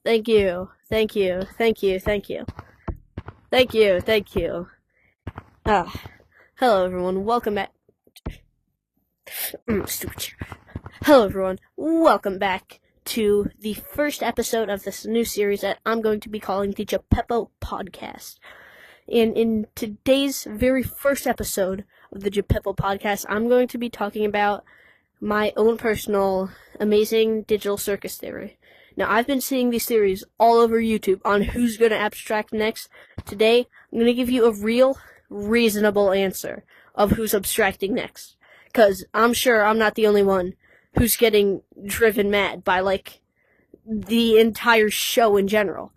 Thank you. Thank you. Thank you. Thank you. Thank you. Thank you. Hello everyone. Welcome back. Stupid. Hello everyone. Welcome back to the first episode of this new series that I'm going to be calling the Gapeppo Podcast. And in today's very first episode of the Gapeppo Podcast, I'm going to be talking about my own personal amazing digital circus theory. Now, I've been seeing these theories all over YouTube on who's going to abstract next. Today, I'm going to give you a real, reasonable answer of who's abstracting next. Because I'm sure I'm not the only one who's getting driven mad by, the entire show in general.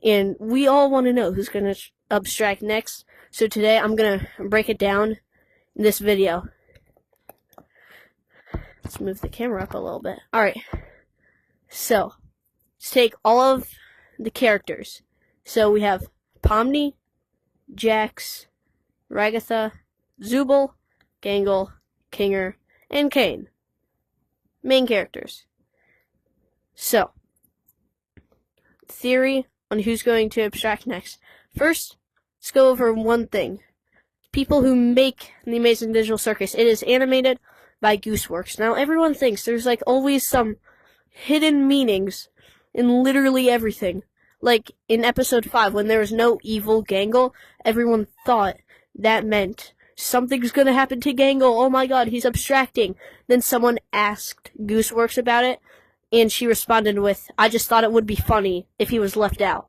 And we all want to know who's going to abstract next. So today, I'm going to break it down in this video. Let's move the camera up a little bit. Alright. So, let's take all of the characters. So we have Pomni, Jax, Ragatha, Zooble, Gangle, Kinger, and Kane. Main characters. So, theory on who's going to abstract next. First, let's go over one thing. People who make the Amazing Digital Circus. It is animated by Gooseworks. Now, everyone thinks there's always some hidden meanings in literally everything. Like in episode 5, when there was no evil Gangle, everyone thought that meant something's gonna happen to Gangle. Oh my god, he's abstracting. Then someone asked Gooseworks about it, and she responded with, I just thought it would be funny if he was left out.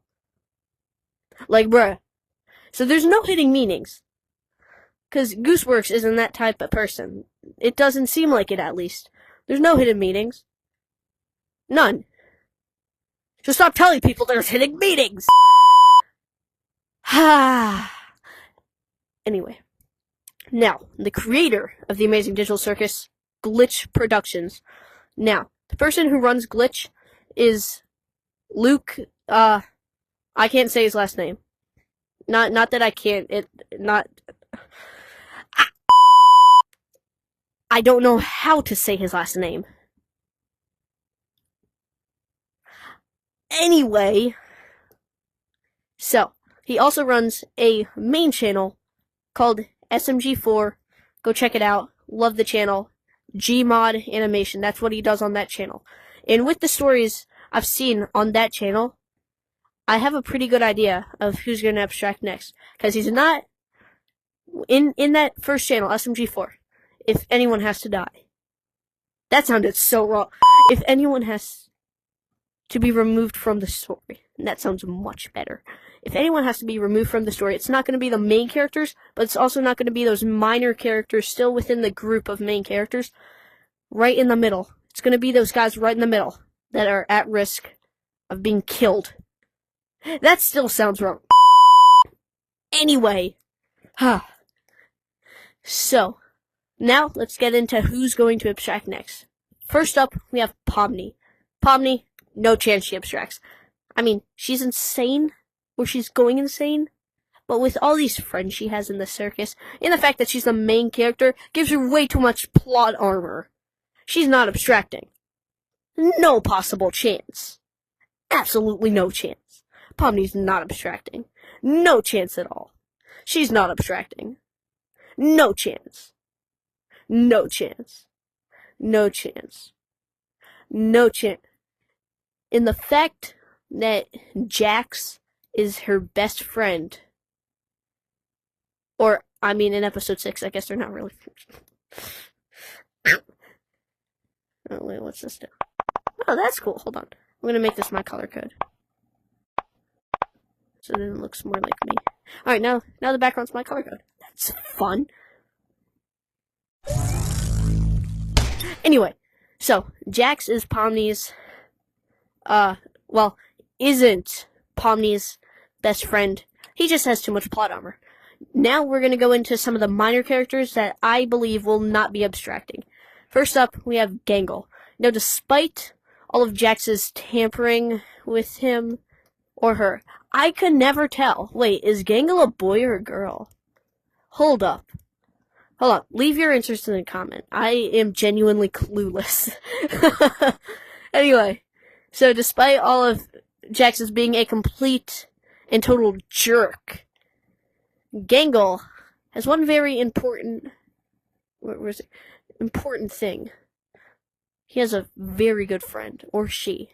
Bruh. So there's no hidden meanings. Because Gooseworks isn't that type of person. It doesn't seem like it, at least. There's no hidden meanings. None. So stop telling people there's hidden meanings! Anyway. Now, the creator of the Amazing Digital Circus, Glitch Productions. Now, the person who runs Glitch is Luke, I can't say his last name. Not that I can't, I don't know how to say his last name. Anyway, so, he also runs a main channel called SMG4. Go check it out. Love the channel. Gmod Animation. That's what he does on that channel. And with the stories I've seen on that channel, I have a pretty good idea of who's going to abstract next. Because he's not in that first channel, SMG4. If anyone has to die. That sounded so wrong. If anyone has to be removed from the story. That sounds much better. If anyone has to be removed from the story, it's not going to be the main characters, but it's also not going to be those minor characters still within the group of main characters. Right in the middle. It's going to be those guys right in the middle that are at risk of being killed. That still sounds wrong. Anyway. So, now let's get into who's going to abstract next. First up, we have Pomni. Pomni, no chance she abstracts. I mean, she's insane, or she's going insane, but with all these friends she has in the circus, and the fact that she's the main character, gives her way too much plot armor. She's not abstracting. No possible chance. Absolutely no chance. Pomni's not abstracting. No chance at all. She's not abstracting. No chance. No chance. No chance. No chance. In the fact that Jax is her best friend, or, I mean, in episode 6, I guess they're not really oh, wait, what's this do? Oh, that's cool. Hold on. I'm gonna make this my color code. So then it looks more like me. Alright, now the background's my color code. That's fun. Anyway, so, Jax is Pomni's, isn't Pomni's best friend. He just has too much plot armor. Now we're gonna go into some of the minor characters that I believe will not be abstracting. First up, we have Gangle. Now, despite all of Jax's tampering with him or her, I could never tell. Wait, is Gangle a boy or a girl? Hold up. Hold on. Leave your answers in the comment. I am genuinely clueless. Anyway, so despite all of Jax is being a complete and total jerk. Gangle has one very important thing. He has a very good friend, or she.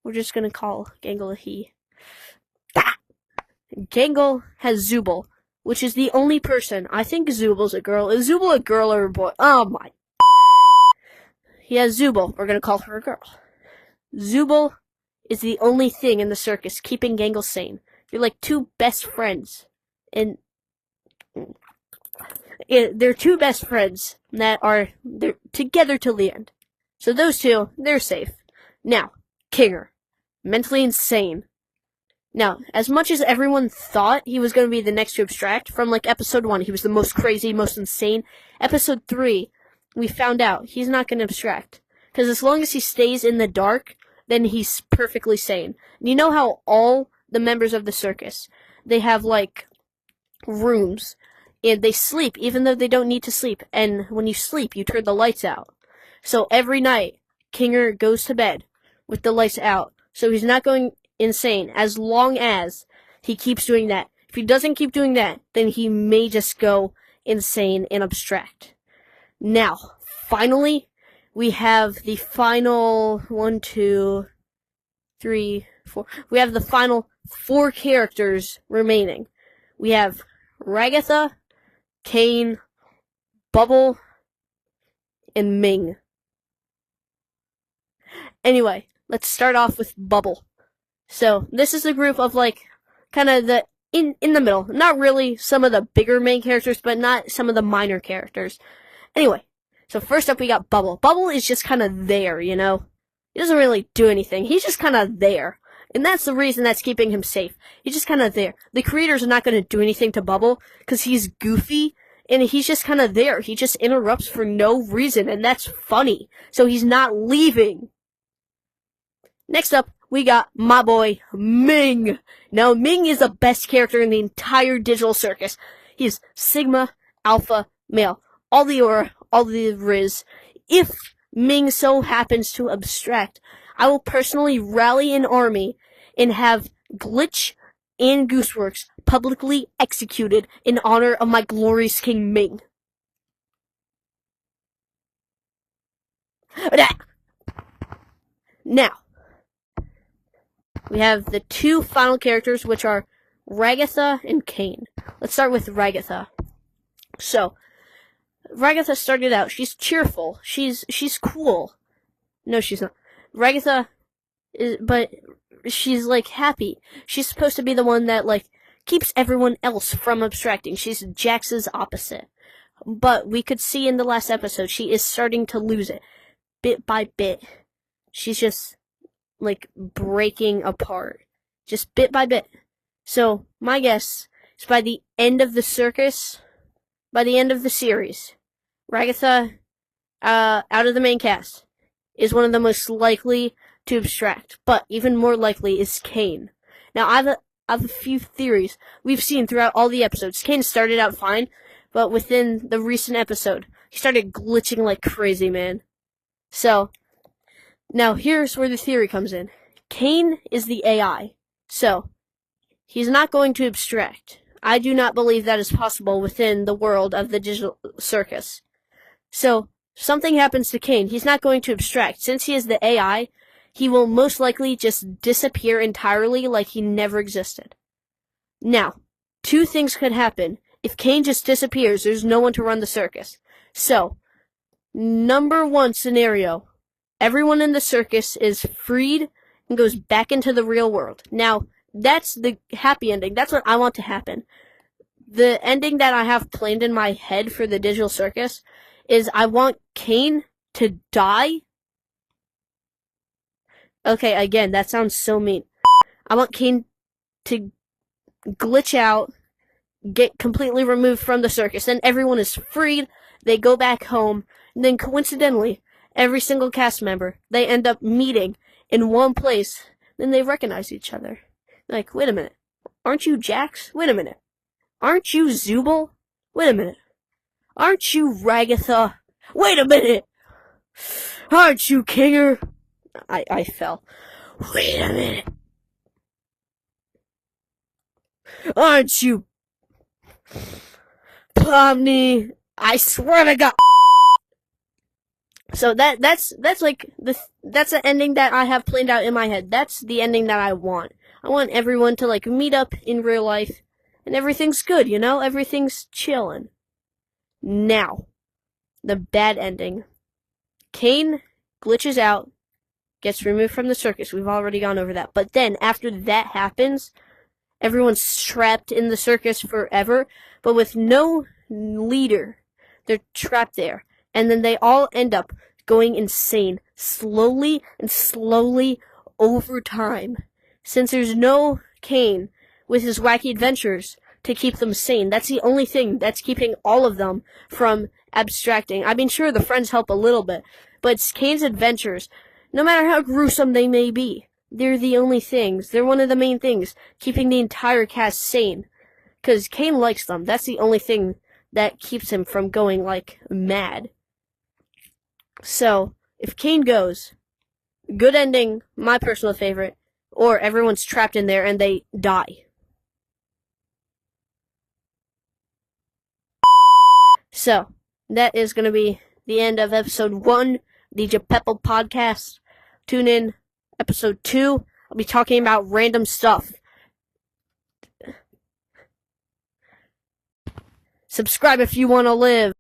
We're just gonna call Gangle a he. Gangle has Zubul, which is the only person. I think Zubul's a girl. Is Zubul a girl or a boy? Oh my. He has Zubul. We're gonna call her a girl. Zubul is the only thing in the circus keeping Gangle sane. They're like two best friends. And they're two best friends that they're together till the end. So those two, they're safe. Now, Kinger. Mentally insane. Now, as much as everyone thought he was going to be the next to abstract, from like episode 1, he was the most crazy, most insane. Episode 3, we found out he's not going to abstract. Because as long as he stays in the dark, then he's perfectly sane. And you know how all the members of the circus, they have like rooms, and they sleep even though they don't need to sleep. And when you sleep, you turn the lights out. So every night, Kinger goes to bed with the lights out. So he's not going insane as long as he keeps doing that. If he doesn't keep doing that, then he may just go insane and abstract. Now, finally, we have the final 1, 2, 3, 4. We have the final 4 characters remaining. We have Ragatha, Kane, Bubble, and Ming. Anyway, let's start off with Bubble. So, this is a group of, like, kind of the, in the middle. Not really some of the bigger main characters, but not some of the minor characters. Anyway, so first up we got Bubble. Bubble is just kind of there, you know? He doesn't really do anything. He's just kind of there. And that's the reason that's keeping him safe. He's just kind of there. The creators are not going to do anything to Bubble, because he's goofy, and he's just kind of there. He just interrupts for no reason, and that's funny. So he's not leaving. Next up, we got my boy, Ming. Now, Ming is the best character in the entire digital circus. He's Sigma, Alpha, Male. All the aura, all the Riz. If Ming so happens to abstract, I will personally rally an army and have Glitch and Gooseworks publicly executed in honor of my glorious King Ming. Now, we have the 2 final characters, which are Ragatha and Kane. Let's start with Ragatha. So, Ragatha started out, she's cheerful, she's cool. No, she's not. Ragatha but she's, like, happy. She's supposed to be the one that, like, keeps everyone else from abstracting. She's Jax's opposite. But we could see in the last episode, she is starting to lose it. Bit by bit. She's just, like, breaking apart. Just bit by bit. So, my guess is by the end of the circus, by the end of the series, Ragatha, out of the main cast, is one of the most likely to abstract. But even more likely is Kane. Now, I have a few theories we've seen throughout all the episodes. Kane started out fine, but within the recent episode, he started glitching like crazy, man. So, now here's where the theory comes in. Kane is the AI. So, he's not going to abstract. I do not believe that is possible within the world of the digital circus. So, something happens to Kane. He's not going to abstract. Since he is the AI, he will most likely just disappear entirely like he never existed. Now, 2 things could happen. If Kane just disappears, there's no one to run the circus. So, number 1 scenario, everyone in the circus is freed and goes back into the real world. Now, that's the happy ending. That's what I want to happen. The ending that I have planned in my head for the digital circus is I want Kane to die. Okay, again, that sounds so mean. I want Kane to glitch out, get completely removed from the circus, then everyone is freed, they go back home, and then coincidentally, every single cast member, they end up meeting in one place, then they recognize each other. Like, wait a minute, aren't you Jax? Wait a minute, aren't you Zubul? Wait a minute, aren't you Ragatha? Wait a minute, aren't you Kinger? I fell. Wait a minute. Aren't you Pomni? I swear to God. So that's like that's the ending that I have planned out in my head. That's the ending that I want. I want everyone to like meet up in real life and everything's good, you know? Everything's chillin'. Now, the bad ending. Kane glitches out, gets removed from the circus. We've already gone over that. But then after that happens, everyone's trapped in the circus forever, but with no leader. They're trapped there. And then they all end up going insane, slowly and slowly over time. Since there's no Kane with his wacky adventures to keep them sane, that's the only thing that's keeping all of them from abstracting. I mean, sure, the friends help a little bit, but it's Kane's adventures, no matter how gruesome they may be, they're the only things, they're one of the main things keeping the entire cast sane. Because Kane likes them. That's the only thing that keeps him from going, like, mad. So, if Kane goes, good ending, my personal favorite, or everyone's trapped in there and they die. So, that is going to be the end of episode 1, the Gapeppo Podcast. Tune in, episode 2, I'll be talking about random stuff. Subscribe if you want to live.